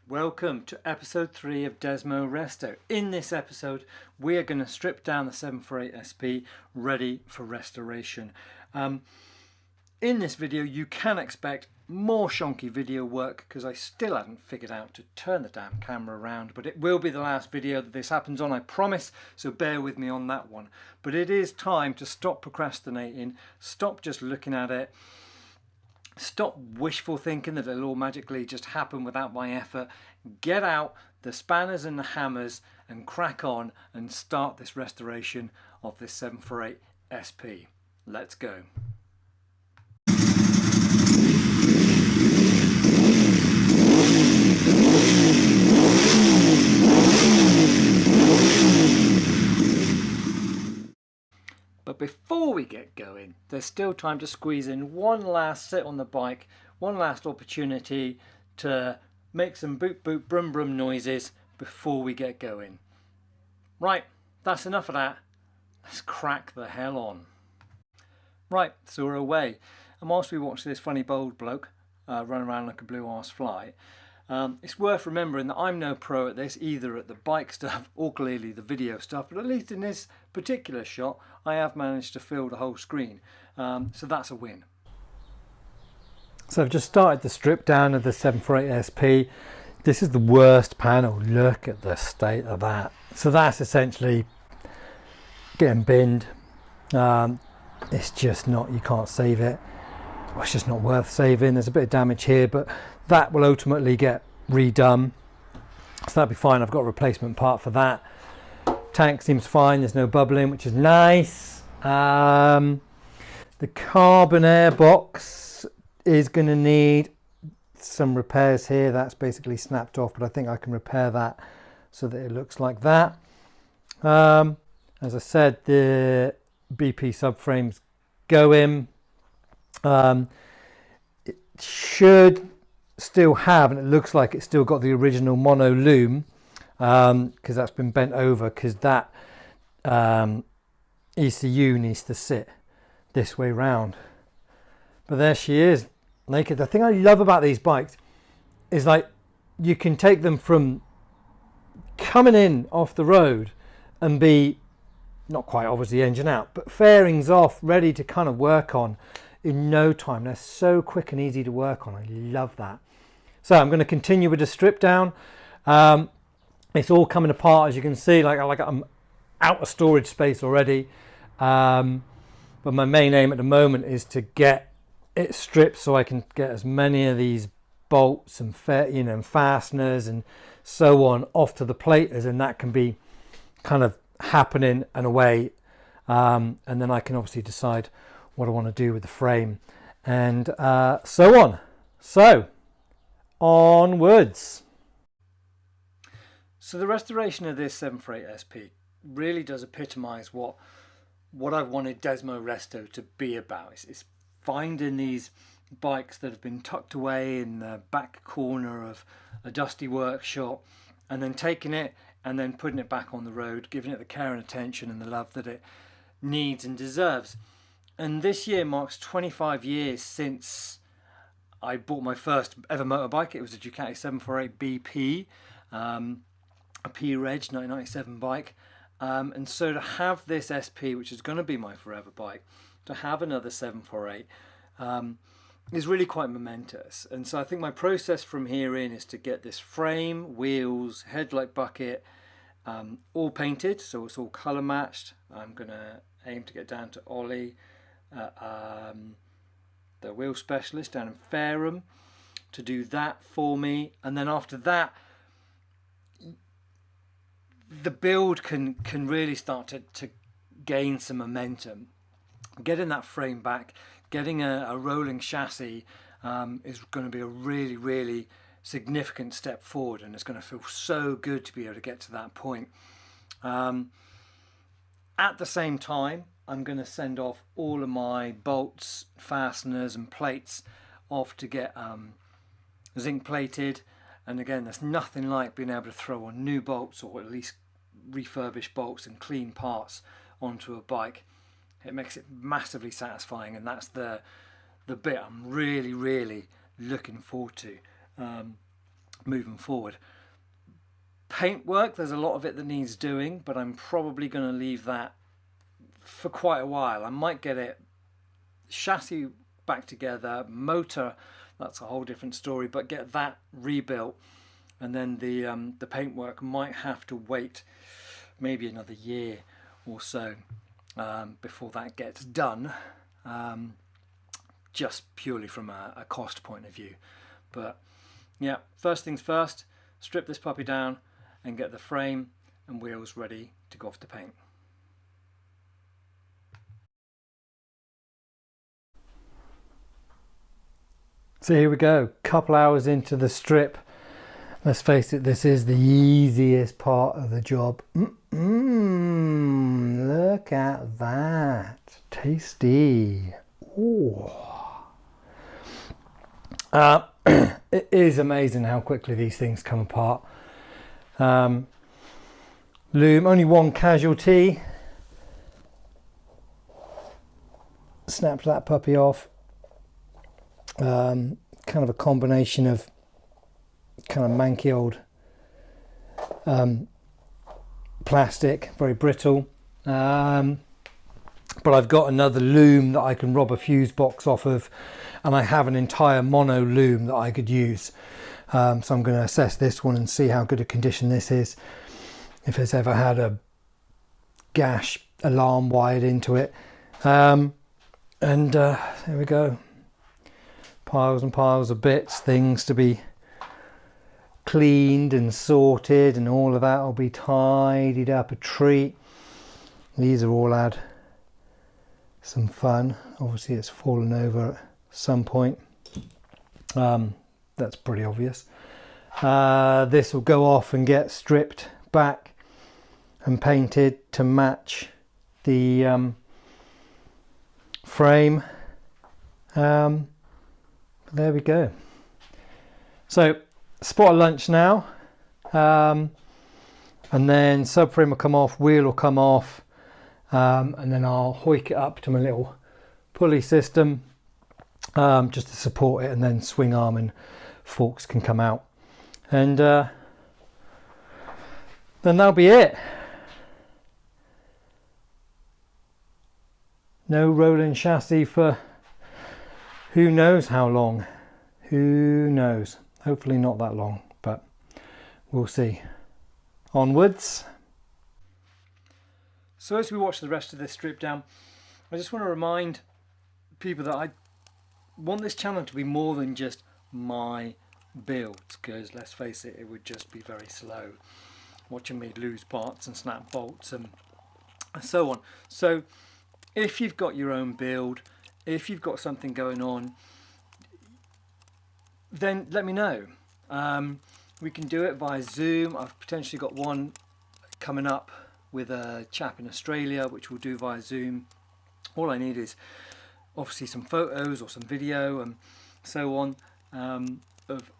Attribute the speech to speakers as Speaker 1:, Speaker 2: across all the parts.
Speaker 1: Welcome to episode 3 of Desmo Resto. In this episode, we are going to strip down the 748 SP ready for restoration. In this video, you can expect more shonky video work because I still haven't figured out to turn the damn camera around, but it will be the last video that this happens on, I promise, so bear with me on that one. But it is time to stop procrastinating, stop just looking at it, stop wishful thinking that it'll all magically just happen without my effort. Get out the spanners and the hammers and crack on and start this restoration of this 748 SP. Let's go. But before we get going, there's still time to squeeze in one last sit on the bike, one last opportunity to make some boot boot brum brum noises before we get going. Right, that's enough of that. Let's crack the hell on. Right, so we're away. And whilst we watch this funny bold bloke run around like a blue arse fly, it's worth remembering that I'm no pro at this, either at the bike stuff or clearly the video stuff, but at least in this particular shot I have managed to fill the whole screen, so that's a win. So I've just started the strip down of the 748 SP. This is the worst panel. Look at the state of that. So that's essentially getting binned. It's just not, you can't save it. Well, it's just not worth saving. There's a bit of damage here, but that will ultimately get redone, so that'll be fine. I've got a replacement part for that. Tank seems fine, there's no bubbling, which is nice. The carbon air box is going to need some repairs here. That's basically snapped off, but I think I can repair that so that it looks like that. As I said, the BP subframe's going. It should still have, and it looks like it's still got the original mono loom, because that's been bent over, because that ECU needs to sit this way round. But there she is, naked. The thing I love about these bikes is, like, you can take them from coming in off the road and be not quite obviously engine out, but fairings off, ready to kind of work on in no time. They're so quick and easy to work on. I love that. So I'm going to continue with the strip down. It's all coming apart, as you can see. Like I'm out of storage space already. But my main aim at the moment is to get it stripped so I can get as many of these bolts and fasteners and so on off to the platers, and that can be kind of happening and away. And then I can obviously decide what I want to do with the frame and so on. So onwards. So the restoration of this 748 SP really does epitomise what I've wanted Desmo Resto to be about. It's finding these bikes that have been tucked away in the back corner of a dusty workshop, and then taking it and then putting it back on the road, giving it the care and attention and the love that it needs and deserves. And this year marks 25 years since I bought my first ever motorbike. It was a Ducati 748 BP, a P-Reg 1997 bike. And so to have this SP, which is going to be my forever bike, to have another 748 is really quite momentous. And so I think my process from here in is to get this frame, wheels, headlight bucket, all painted, so it's all colour matched. I'm going to aim to get down to Ollie, the wheel specialist down in Fareham, to do that for me. And then after that, the build can really start to gain some momentum. Getting that frame back, getting a rolling chassis is going to be a really significant step forward, and it's going to feel so good to be able to get to that point. At the same time, I'm going to send off all of my bolts, fasteners and plates off to get zinc plated. And again, there's nothing like being able to throw on new bolts, or at least refurbished bolts and clean parts onto a bike. It makes it massively satisfying, and that's the bit I'm really looking forward to. moving forward. Paintwork, there's a lot of it that needs doing, but I'm probably going to leave that for quite a while. I might get it chassis back together, motor, that's a whole different story, but get that rebuilt, and then the paintwork might have to wait maybe another year or so before that gets done, just purely from a cost point of view. But yeah, first things first, strip this puppy down and get the frame and wheels ready to go off to paint. So here we go, couple hours into the strip. Let's face it, this is the easiest part of the job. Look at that, tasty. Ooh. It is amazing how quickly these things come apart. Loom, only one casualty. Snapped that puppy off. Kind of a combination of kind of manky old plastic, very brittle. But I've got another loom that I can rob a fuse box off of, and I have an entire mono loom that I could use. So I'm going to assess this one and see how good a condition this is, if it's ever had a gash alarm wired into it. There we go, piles and piles of bits, things to be cleaned and sorted, and all of that will be tidied up a treat. These are all had some fun. Obviously it's fallen over at some point, that's pretty obvious. This will go off and get stripped back and painted to match the frame. But there we go. So spot of lunch now, and then subframe will come off, wheel will come off, and then I'll hoik it up to my little pulley system, just to support it, and then swing arm and forks can come out, and then that'll be it. No rolling chassis for who knows how long. Who knows? Hopefully not that long, but we'll see. Onwards. So as we watch the rest of this strip down, I just want to remind people that I want this channel to be more than just my builds, because let's face it, it would just be very slow watching me lose parts and snap bolts and so on. So if you've got your own build, if you've got something going on, then let me know. We can do it via Zoom. I've potentially got one coming up with a chap in Australia, which we'll do via Zoom. All I need is obviously some photos or some video and so on,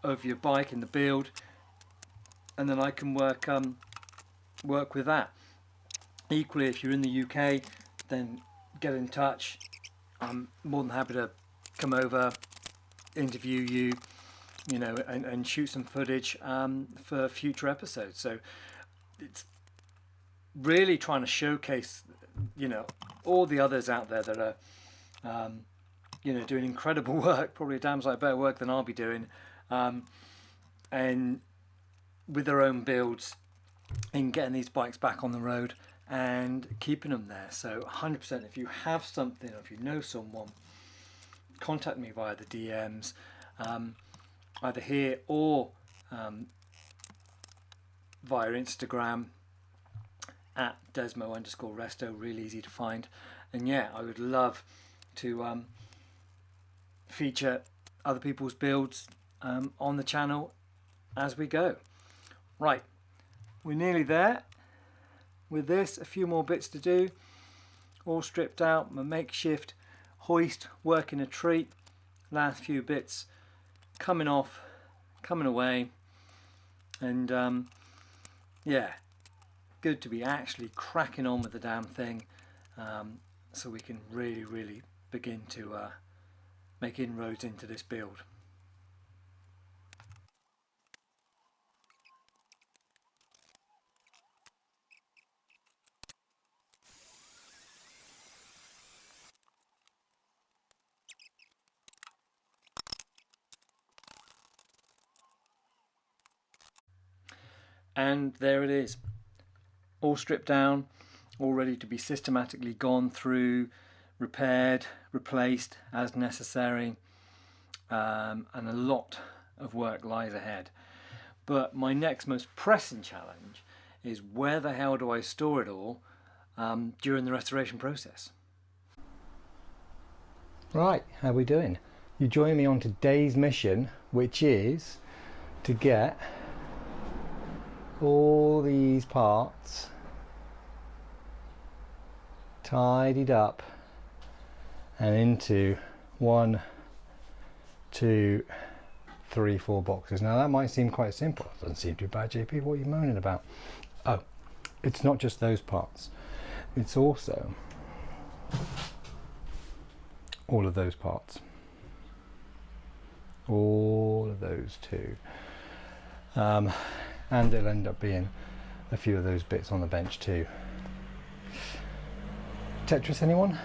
Speaker 1: of your bike and the build, and then I can work with that. Equally, if you're in the UK, then get in touch. I'm more than happy to come over, interview you, you know, and shoot some footage for future episodes. So it's really trying to showcase, you know, all the others out there that are, you know, doing incredible work, probably a damn sight better work than I'll be doing, and with their own builds in getting these bikes back on the road and keeping them there. So 100%, if you have something, or if you know someone, contact me via the DMs, either here or via Instagram at Desmo_Resto, really easy to find. And yeah, I would love to feature other people's builds on the channel as we go. Right, we're nearly there with this. A few more bits to do, all stripped out. My makeshift hoist working a treat. Last few bits coming off, coming away, and yeah, good to be actually cracking on with the damn thing, so we can really begin to make inroads into this build. And there it is, all stripped down, all ready to be systematically gone through, repaired, replaced as necessary, and a lot of work lies ahead. But my next most pressing challenge is where the hell do I store it all during the restoration process? Right, how are we doing? You join me on today's mission, which is to get all these parts tidied up and into 1, 2, 3, 4 boxes. Now that might seem quite simple. It doesn't seem too bad, JP. What are you moaning about? Oh, it's not just those parts. It's also all of those parts. All of those too. And it'll end up being a few of those bits on the bench too. Tetris, anyone?